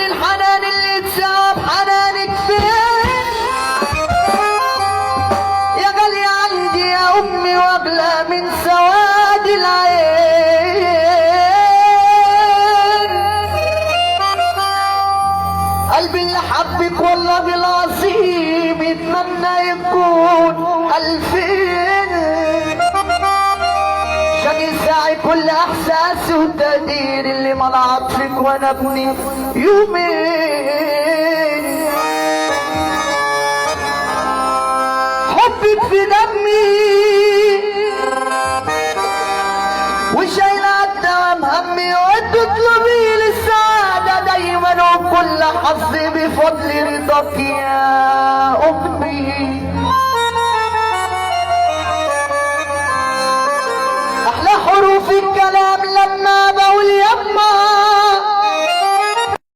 الحنان اللي اتساب حنانك فين يا غالية عندي يا امي واغلى من سواد العين. قلبي اللي حبك والله العظيم يتمنى يكون 2000 عشان يساعي كل احساسي وتقدير اللي ما عطفك وانا ابني يومين. حبك في دمي وشايله الدوام همي وتطلبي لي السعاده دايما وكل حظي بفضل رضاك يا امي. احلى حروف الكلام لما بقول يما